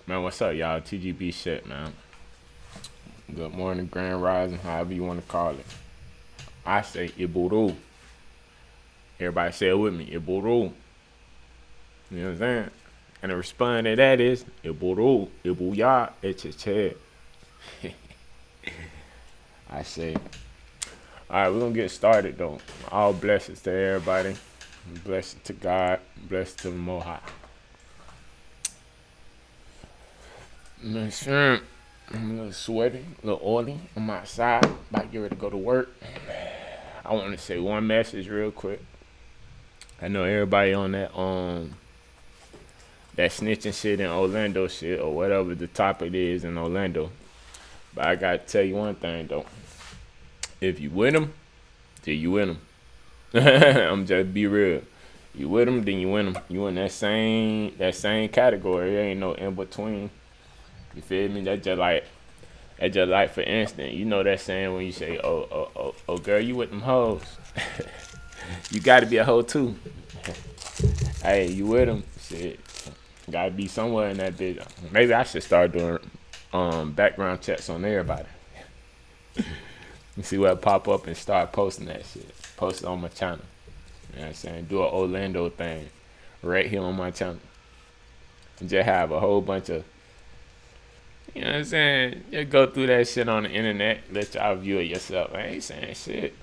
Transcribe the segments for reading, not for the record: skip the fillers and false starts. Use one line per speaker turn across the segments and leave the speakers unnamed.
Man, what's up, y'all? TGB shit, man. Good morning, Grand Rising, however you want to call it. I say Iburu. Everybody say it with me, Iburu. You know what I'm saying? And the response to that is Iburu, Ibuya, Echeche. I say. Alright, we're gonna get started though. All blessings to everybody. Blessings to God. Blessings to the Mohawk. Man, sure. I'm a little sweaty, a little oily. I'm outside, about to get ready to go to work. I want to say one message real quick. I know everybody on that snitching shit in Orlando shit or whatever the topic is in Orlando. But I gotta tell you one thing though. If you with them, then you with them. I'm just be real. You with them, then you win them. You in that same category. There ain't no in between. You feel me? That's just like for instance, you know that saying when you say, oh, girl, you with them hoes. You gotta be a hoe too. Hey, you with them? Shit, gotta be somewhere in that bitch. Maybe I should start doing background checks on everybody. You see what pop up and start posting that shit. Post it on my channel. You know what I'm saying? Do an Orlando thing right here on my channel. And just have a whole bunch of, you know what I'm saying? Just go through that shit on the internet. Let y'all view it yourself. I ain't saying shit.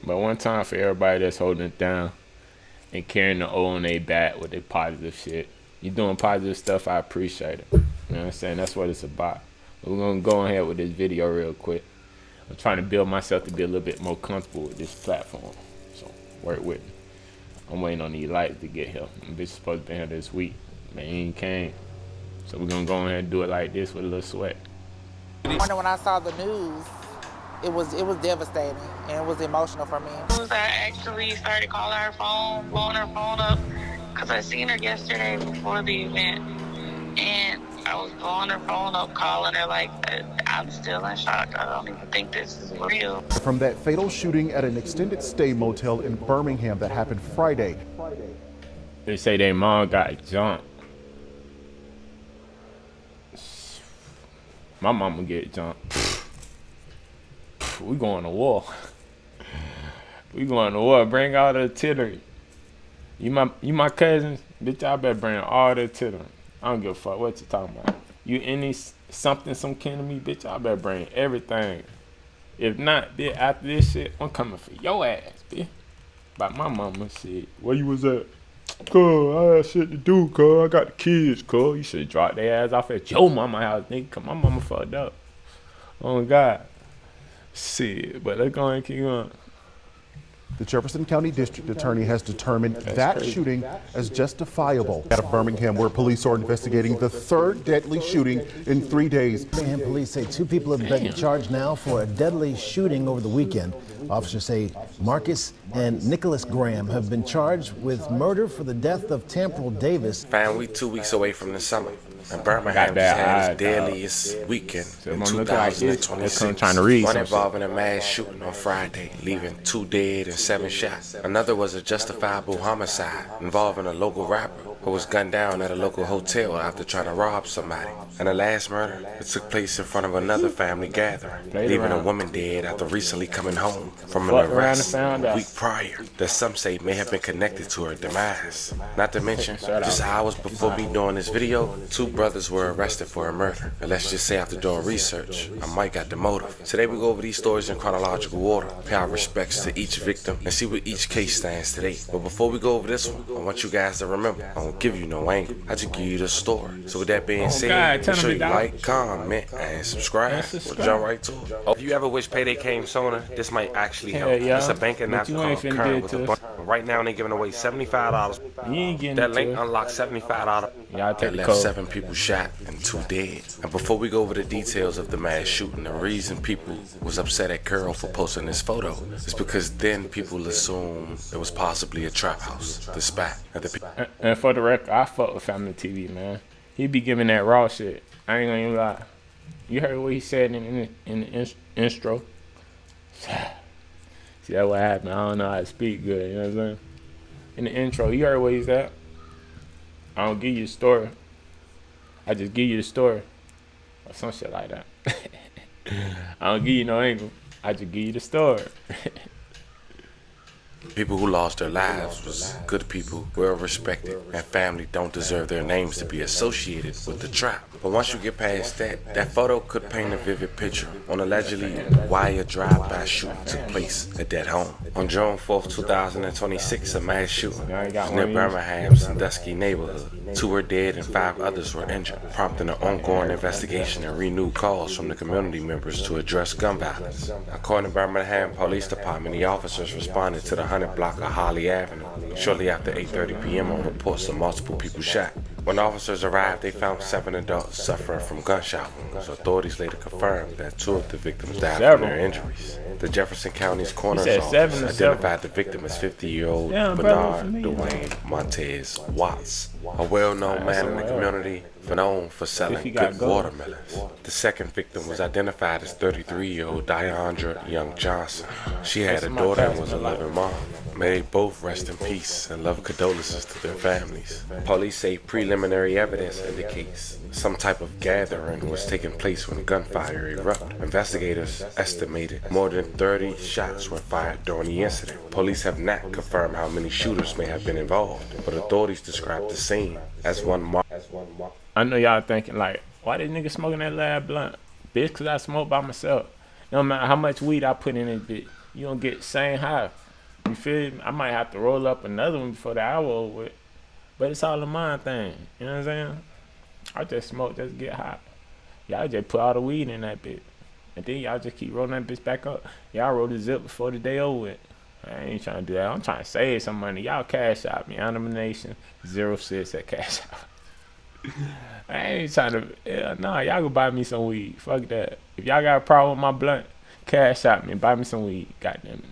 But one time for everybody that's holding it down and carrying the O on their back with their positive shit. You doing positive stuff, I appreciate it. You know what I'm saying? That's what it's about. We're going to go ahead with this video real quick. I'm trying to build myself to be a little bit more comfortable with this platform. So, work with me. I'm waiting on these lights to get here. I'm bitch supposed to be here this week. Man, he ain't came. So we're going to go ahead and do it like this with a little sweat.
When I saw the news, it was devastating and it was emotional for me.
I actually started calling her phone, blowing her phone up, because I seen her yesterday before the event, and I was blowing her phone up, calling her like, I'm still in shock. I don't even think this is real.
From that fatal shooting at an extended stay motel in Birmingham that happened Friday.
They say their mom got jumped. My mama get jumped. We going to war. We going to war. Bring all the artillery. You my cousins, bitch. I better bring all the artillery. I don't give a fuck what you talking about. You any something some kin to me, bitch. I better bring everything. If not, bitch, after this shit, I'm coming for your ass, bitch. But my mama said, where you was at? Cuz, I had shit to do, cuz. I got the kids, cuz. You should drop their ass off at your mama house, nigga. Cause my mama fucked up. Oh, God. Shit, but let's go and keep going.
The Jefferson County District Attorney has determined that crazy shooting as justifiable. Out of Birmingham, where police are investigating the third deadly shooting in 3 days.
Birmingham police say 2 people have been charged now for a deadly shooting over the weekend. Officers say Marcus and Nicholas Graham have been charged with murder for the death of Temporal Davis.
Fam, we 2 weeks away from the summer, and Birmingham just had its deadliest weekend in 2026. One involving a mass shooting on Friday, leaving 2 dead and 7 shot. Another was a justifiable homicide involving a local rapper who was gunned down at a local hotel after trying to rob somebody. And the last murder, it took place in front of another family gathering, leaving a woman dead after recently coming home from an arrest a week prior that some say may have been connected to her demise. Not to mention, just hours before me doing this video, 2 brothers were arrested for a murder. And let's just say after doing research, I might got the motive. Today we go over these stories in chronological order, pay our respects to each victim, and see where each case stands today. But before we go over this one, I want you guys to remember, I don't give you no angle. I just give you the story. So with that being said, make sure you like, comment, and subscribe. We'll jump right to it. If you ever wish payday came sooner, this might actually help. It's a bank announcement called Current with a bunch. Right now they're giving away $75. That link unlocks $75. That left 7 people shot and 2 dead. And before we go over the details of the mass shooting, the reason people was upset at Curl for posting this photo is because then people assume it was possibly a trap house, the spot.
And for the record, I fuck with Family TV, man. He be giving that raw shit. I ain't gonna even lie. You heard what he said in the intro? See, that's what happened. I don't know how to speak good, you know what I'm saying? In the intro, you heard what he said? I don't give you a story I just give you the story or some shit like that. I don't give you no angle. I just give you the story.
People who lost their lives was good people, well respected, and family don't deserve their names to be associated with the trap. But once you get past that, that photo could paint a vivid picture on allegedly why a drive-by shooting took place at that home. On June 4th, 2026, a mass shooting was near Birmingham's Sandusky neighborhood. 2 were dead and 5 others were injured, prompting an ongoing investigation and renewed calls from the community members to address gun violence. According to Birmingham Police Department, the officers responded to the 100 block of Holly Avenue shortly after 8:30 p.m. on reports of multiple people shot. When officers arrived, they found 7 adults suffering from gunshot wounds. Authorities later confirmed that 2 of the victims died from their injuries. The Jefferson County's coroner's office identified the victim as 50-year-old Bernard Dwayne Montez Watts, a well-known man in the community known for selling good watermelons. The second victim was identified as 33-year-old Deandra Young Johnson. She had a daughter and was a loving mom. May they both rest in peace and love condolences to their families. Police say preliminary evidence indicates some type of gathering was taking place when gunfire erupted. Investigators estimated more than 30 shots were fired during the incident. Police have not confirmed how many shooters may have been involved, but authorities described the scene as one marked.
I know y'all thinking like, why this nigga smoking that lab blunt? Bitch, cause I smoke by myself. No matter how much weed I put in this bitch, you don't get the same high. You feel me? I might have to roll up another one before the hour over with. But it's all a mind thing. You know what I'm saying? I just smoke, just get hot. Y'all just put all the weed in that bitch. And then y'all just keep rolling that bitch back up. Y'all roll the zip before the day over with. I ain't trying to do that. I'm trying to save some money. Y'all cash out me. Nomination 06 at cash out. I ain't trying to. Nah, y'all go buy me some weed. Fuck that. If y'all got a problem with my blunt, cash out me. Buy me some weed. Goddamn it.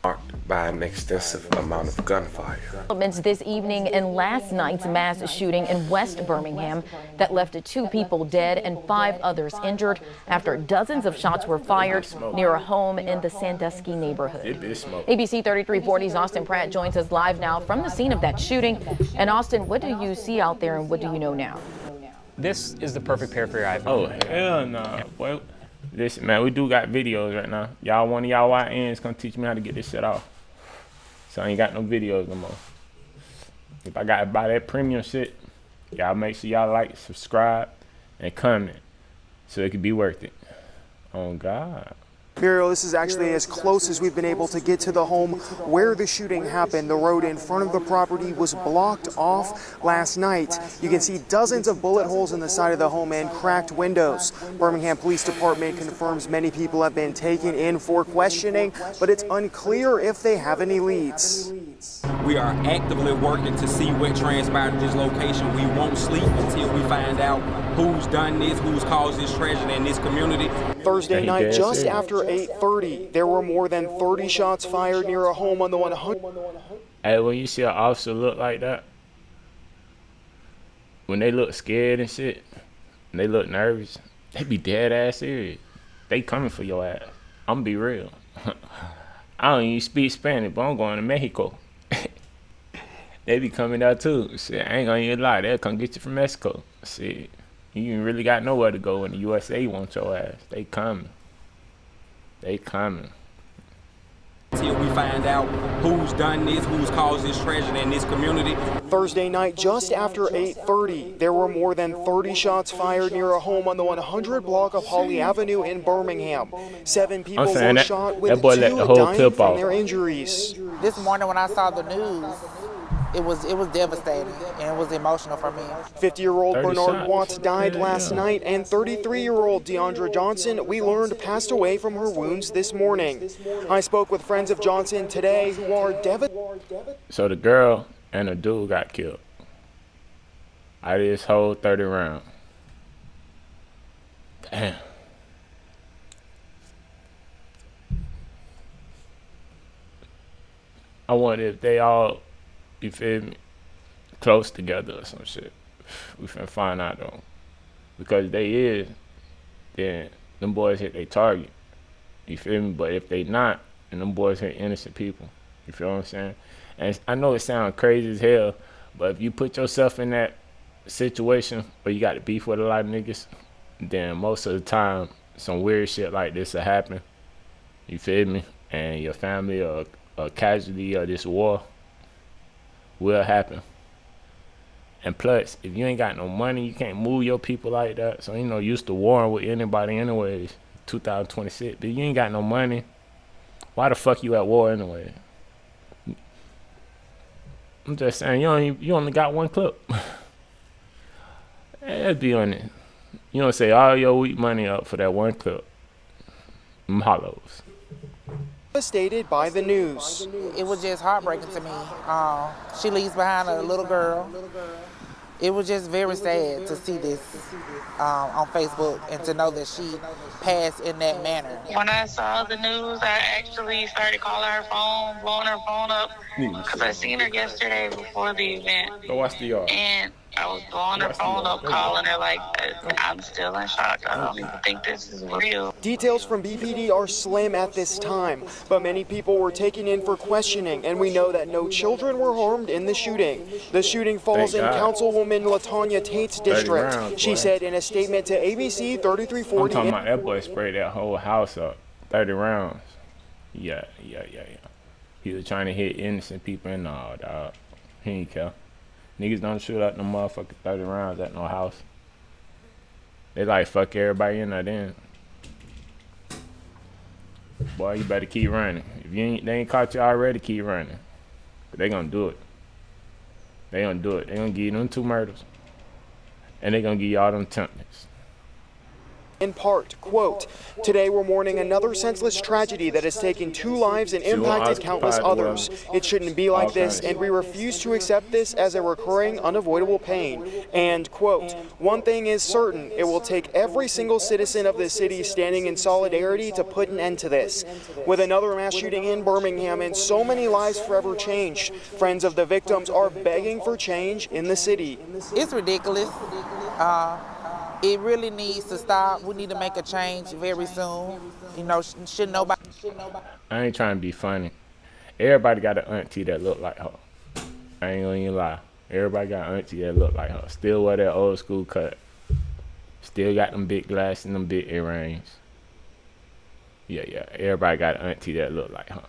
Marked by an extensive amount of gunfire.
Developments this evening in last night's mass shooting in West Birmingham that left 2 people dead and 5 others injured after dozens of shots were fired near a home in the Sandusky neighborhood. ABC 3340's Austin Pratt joins us live now from the scene of that shooting. And Austin, what do you see out there and what do you know now?
This is the perfect pair for your iPhone.
Oh, hell no. Yeah. Well, listen, man, we do got videos right now. Y'all, one of y'all YNs gonna teach me how to get this shit off. So I ain't got no videos no more. If I gotta buy that premium shit, y'all make sure y'all like, subscribe, and comment so it could be worth it. Oh, God.
Muriel, this is actually as close as we've been able to get to the home where the shooting happened. The road in front of the property was blocked off last night. You can see dozens of bullet holes in the side of the home and cracked windows. Birmingham Police Department confirms many people have been taken in for questioning, but it's unclear if they have any leads.
We are actively working to see what transpired at this location. We won't sleep until we find out who's done this, who's caused this tragedy in this community.
Thursday night, just after 8:30, there were more than 30 shots fired near a home on the 100.
Hey, when you see an officer look like that, when they look scared and shit, and they look nervous, they be dead ass serious. They coming for your ass. I'm be real. I don't even speak Spanish, but I'm going to Mexico. They be coming out too. Shit, I ain't gonna even lie. They'll come get you from Mexico. Shit, you ain't really got nowhere to go when the USA wants your ass. They coming. They coming.
Until we find out who's done this, who's caused this tragedy in this community.
Thursday night, just after 8:30, there were more than 30 shots fired near a home on the 100 block of Holly Avenue in Birmingham. 7 people were shot with 2 dying from their injuries.
This morning when I saw the news, it was devastating and it was emotional for me.
50-year-old Bernard Watts died last night, and 33-year-old Deandra Johnson, we learned, passed away from her wounds this morning. I spoke with friends of Johnson today who are devastated.
So the girl and the dude got killed. Out of this whole 30 round. Damn. I wonder if they all, you feel me, close together or some shit. We finna find out though. Because they is, then them boys hit their target. You feel me? But if they not, then them boys hit innocent people. You feel what I'm saying? And I know it sounds crazy as hell, but if you put yourself in that situation where you got to beef with a lot of niggas, then most of the time some weird shit like this will happen. You feel me? And your family or a casualty of this war will happen. And plus, if you ain't got no money, you can't move your people like that. So ain't no use to warring with anybody anyways. 2026, but you ain't got no money. Why the fuck you at war anyway? I'm just saying, you only got one clip. Let's be on it. You don't say all your weak money up for that one clip. Them hollows.
Stated by the news.
It was just heartbreaking to me. She leaves behind a little girl. It was just very sad to see this on Facebook and to know that she passed in that manner.
When I saw the news, I actually started calling her phone, blowing her phone up, because I seen her yesterday before the event.
Go watch the yard.
And I was blowing her phone up, calling her like, I'm still in shock. I don't even think this is real.
Details from BPD are slim at this time, but many people were taken in for questioning, and we know that no children were harmed in the shooting. The shooting falls in Councilwoman LaTanya Tate's district. She said in a statement to ABC 3340.
I'm talking about that boy sprayed that whole house up. 30 rounds. Yeah. He was trying to hit innocent people and all, dog. He ain't care. Niggas don't shoot out no motherfucking 30 rounds at no house. They like fuck everybody in there then. Boy, you better keep running. If they ain't caught you already, keep running. But they gonna do it. They gonna do it. They gonna give you them 2 murders. And they gonna give you all them temptings.
In part, quote, today we're mourning another senseless tragedy that has taken 2 lives and impacted countless others. It shouldn't be like this, and we refuse to accept this as a recurring, unavoidable pain. And, quote, one thing is certain, it will take every single citizen of the city standing in solidarity to put an end to this. With another mass shooting in Birmingham and so many lives forever changed, friends of the victims are begging for change in the city.
It's ridiculous. It really needs to stop. We need to make a change very soon. You know, should nobody.
I ain't trying to be funny. Everybody got an auntie that look like her. I ain't gonna even lie. Everybody got an auntie that look like her. Still wear that old school cut. Still got them big glasses and them big earrings. Yeah. Everybody got an auntie that look like her.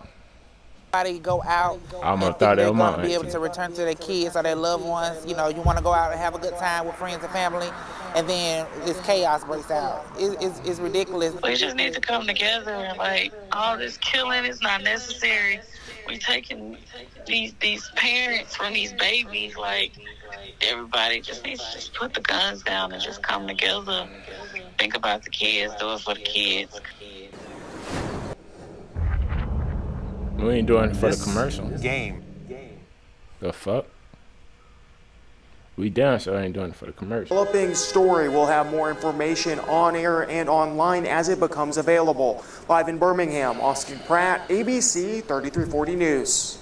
Everybody go out
I'm
and think they're going to be able to return to their kids or their loved ones. You know, you want to go out and have a good time with friends and family, and then this chaos breaks out. It's ridiculous.
We just need to come together and, like, all this killing is not necessary. We taking these parents from these babies, like, everybody just needs to just put the guns down and just come together. Think about the kids, do it for the kids.
We ain't doing it for the commercial.
Game.
The fuck? We damn sure ain't doing it for the commercial.
Developing story. We'll have more information on air and online as it becomes available. Live in Birmingham, Austin Pratt, ABC 3340 News.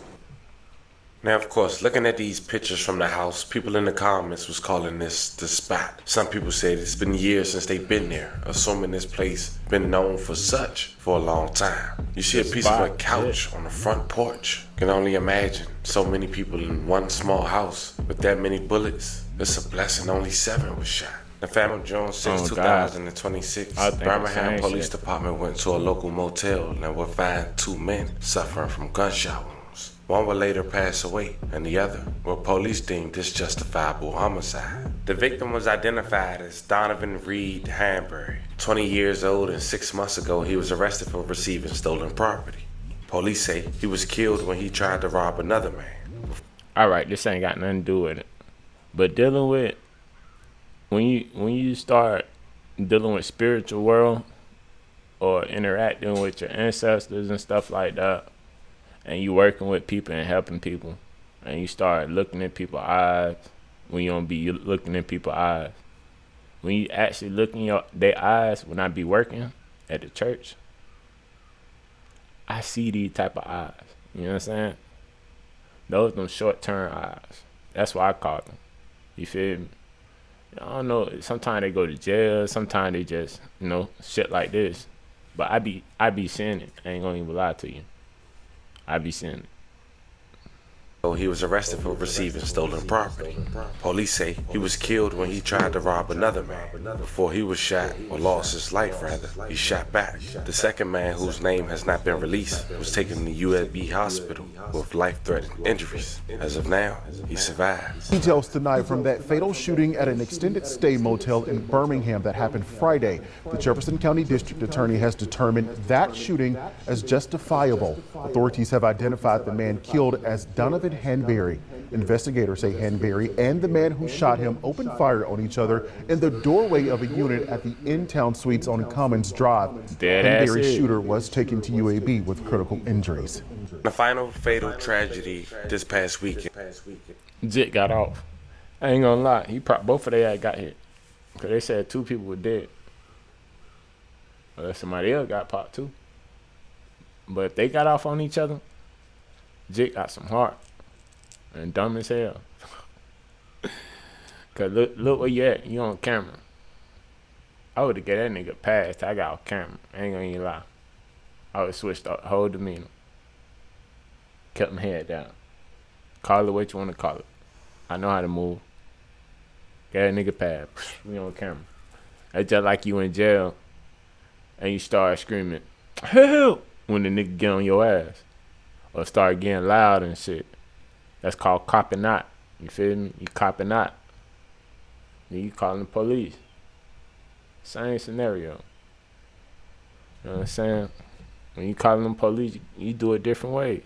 Now, of course, looking at these pictures from the house, people in the comments was calling this the spot. Some people said it's been years since they've been there, assuming this place been known for such for a long time. You see a piece of a couch on the front porch. Can only imagine so many people in one small house with that many bullets. It's a blessing only 7 was shot. The family June 6, 2026, Birmingham Police Department went to a local motel and would find 2 men suffering from gunshot wounds. One would later pass away, and the other were police deemed this justifiable homicide. The victim was identified as Donovan Reed Hanbury, 20 years old, and 6 months ago he was arrested for receiving stolen property. Police say he was killed when he tried to rob another man.
All right, this ain't got nothing to do with it, but dealing with when you start dealing with spiritual world or interacting with your ancestors and stuff like that, and you working with people and helping people, and you start looking in people's eyes when you don't be looking in people's eyes. When you actually look in their eyes, when I be working at the church, I see these type of eyes. You know what I'm saying? Those them short-term eyes. That's what I call them. You feel me? I don't know. Sometimes they go to jail. Sometimes they just, shit like this. But I be seeing it. I ain't gonna even lie to you. I be seeing it.
He was arrested for receiving stolen property. Police say he was killed when he tried to rob another man. Before he was shot, or lost his life rather, he shot back. The second man, whose name has not been released, was taken to UAB hospital with life-threatening injuries. As of now, he survived.
Details tonight from that fatal shooting at an extended stay motel in Birmingham that happened Friday. The Jefferson County District Attorney has determined that shooting as justifiable. Authorities have identified the man killed as Donovan Hanberry. Investigators say Hanberry and the man who shot him opened fire on each other in the doorway of a unit at the In-Town Suites on Commons Drive. Hanberry's shooter was taken to UAB with critical injuries.
The final fatal tragedy this past weekend.
Jit got off. I ain't gonna lie, both of they got hit. Cause they said 2 people were dead. Well, somebody else got popped too. But if they got off on each other, Jit got some heart. And dumb as hell. Cause look where you at. You on camera. I would've get that nigga passed. I got off camera. I ain't gonna even lie. I would've switched the whole demeanor. Kept my head down. Call it what you wanna call it. I know how to move. Get that nigga passed. We on camera. It's just like you in jail and you start screaming, help! When the nigga get on your ass. Or start getting loud and shit. That's called copping out. You feel me? You copping out. Then you calling the police. Same scenario. You know what I'm saying? When you calling them police, you do it different ways.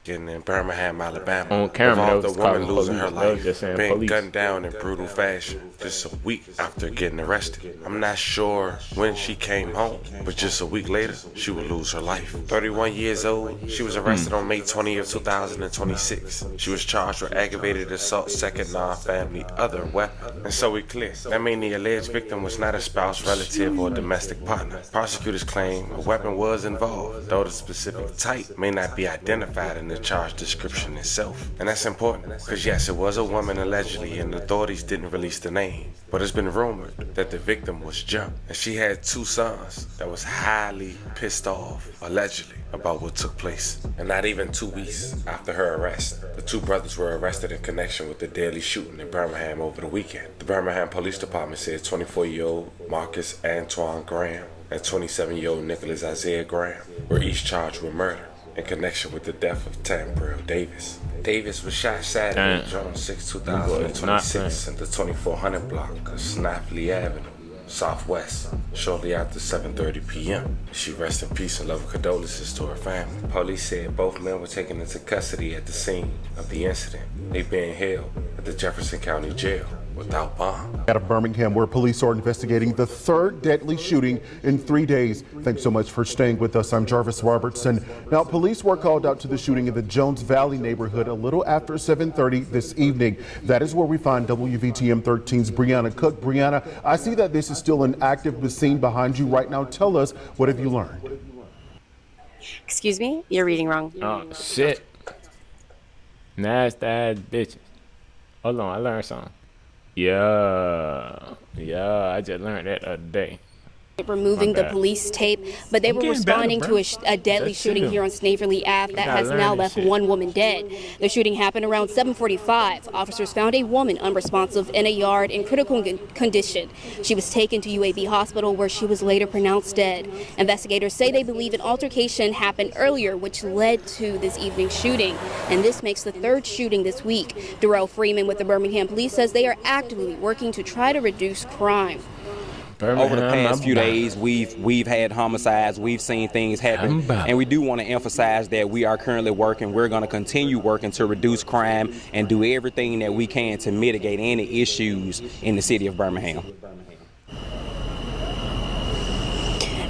In Birmingham, Alabama,
on camera,
involved a woman losing her life, being
police.
gunned down in brutal fashion just a week after getting arrested. I'm not sure when she came home, but just a week later, she would lose her life. 31 years old, she was arrested on May 20th, 2026. She was charged with aggravated assault, second non-family, other weapon. And so we clear. That means the alleged victim was not a spouse, relative, or domestic partner. Prosecutors claim a weapon was involved, though the specific type may not be identified in the charge description itself. And that's important, because yes, it was a woman allegedly, and authorities didn't release the name. But it's been rumored that the victim was jumped, and she had 2 sons that was highly pissed off, allegedly, about what took place. And not even 2 weeks after her arrest, the 2 brothers were arrested in connection with the deadly shooting in Birmingham over the weekend. The Birmingham Police Department said 24-year-old Marcus Antoine Graham and 27-year-old Nicholas Isaiah Graham were each charged with murder in connection with the death of Tambriel Davis. Davis was shot Saturday, June 6, 2026 in the 2400 block of Snappley Avenue, Southwest, shortly after 7:30 p.m. She rests in peace and love condolences to her family. Police said both men were taken into custody at the scene of the incident. They being held at the Jefferson County Jail without bond.
Out of Birmingham, where police are investigating the 3rd deadly shooting in 3 days. Thanks so much for staying with us. I'm Jarvis Robertson. Now, police were called out to the shooting in the Jones Valley neighborhood a little after 7:30 this evening. That is where we find WVTM 13's Brianna Cook. Brianna, I see that this is still an active scene behind you right now. Tell us, what have you learned?
Excuse me? You're reading wrong.
Oh, shit. Nasty ass bitches. Hold on, I learned something. Yeah, I just learned that the other day.
Removing the police tape, but they were responding to a deadly shooting here on Snaverly Ave that has now left 1 woman dead. The shooting happened around 7:45. Officers found a woman unresponsive in a yard in critical condition. She was taken to UAB hospital where she was later pronounced dead. Investigators say they believe an altercation happened earlier, which led to this evening's shooting. And this makes the 3rd shooting this week. Darrell Freeman with the Birmingham Police says they are actively working to try to reduce crime.
Over the past few days, we've had homicides, we've seen things happen, and we do want to emphasize that we are currently working. We're going to continue working to reduce crime and do everything that we can to mitigate any issues in the city of Birmingham.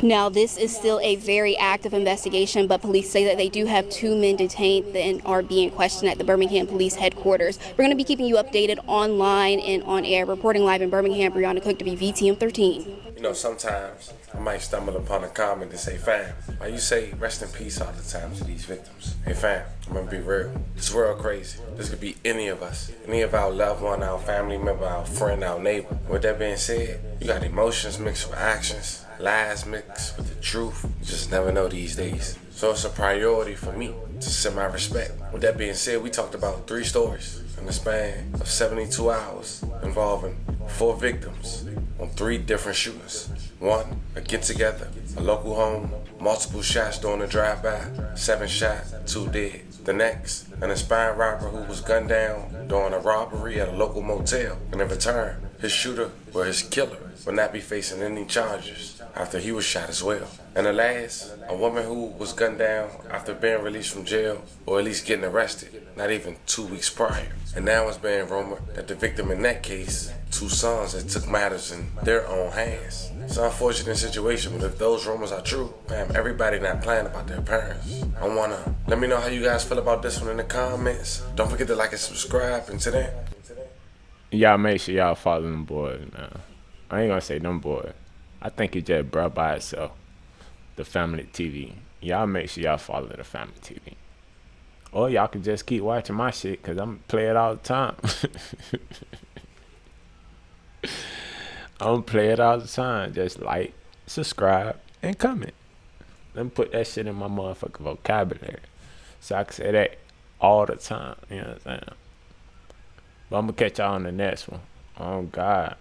Now, this is still a very active investigation, but police say that they do have 2 men detained and are being questioned at the Birmingham Police Headquarters. We're going to be keeping you updated online and on air. Reporting live in Birmingham, Brianna Cook, WVTM 13.
You know, sometimes I might stumble upon a comment and say, fam, why you say rest in peace all the time to these victims? Hey fam, I'm gonna be real. This world crazy. This could be any of us. Any of our loved one, our family member, our friend, our neighbor. With that being said, you got emotions mixed with actions, lies mixed with the truth. You just never know these days. So it's a priority for me to send my respect. With that being said, we talked about 3 stories in the span of 72 hours involving 4 victims on 3 different shootings. 1, a get-together, a local home, multiple shots during a drive-by, 7 shot, 2 dead. The next, an aspiring rapper who was gunned down during a robbery at a local motel. And in return, his shooter or his killer will not be facing any charges after he was shot as well. And the last, a woman who was gunned down after being released from jail or at least getting arrested, not even 2 weeks prior. And now it's being rumored that the victim in that case, 2 sons that took matters in their own hands. It's an unfortunate situation, but if those rumors are true, man, everybody not playing about their parents. Let me know how you guys feel about this one in the comments. Don't forget to like and subscribe. And to that,
y'all make sure y'all follow them boys now. I ain't gonna say them boys. I think it just brought by itself. The Family TV. Y'all make sure y'all follow the Family TV. Or y'all can just keep watching my shit, because I'm play it all the time. I'm play it all the time. Just like, subscribe, and comment. Let me put that shit in my motherfucking vocabulary, so I can say that all the time. You know what I'm saying? But I'm gonna catch y'all on the next one. Oh God.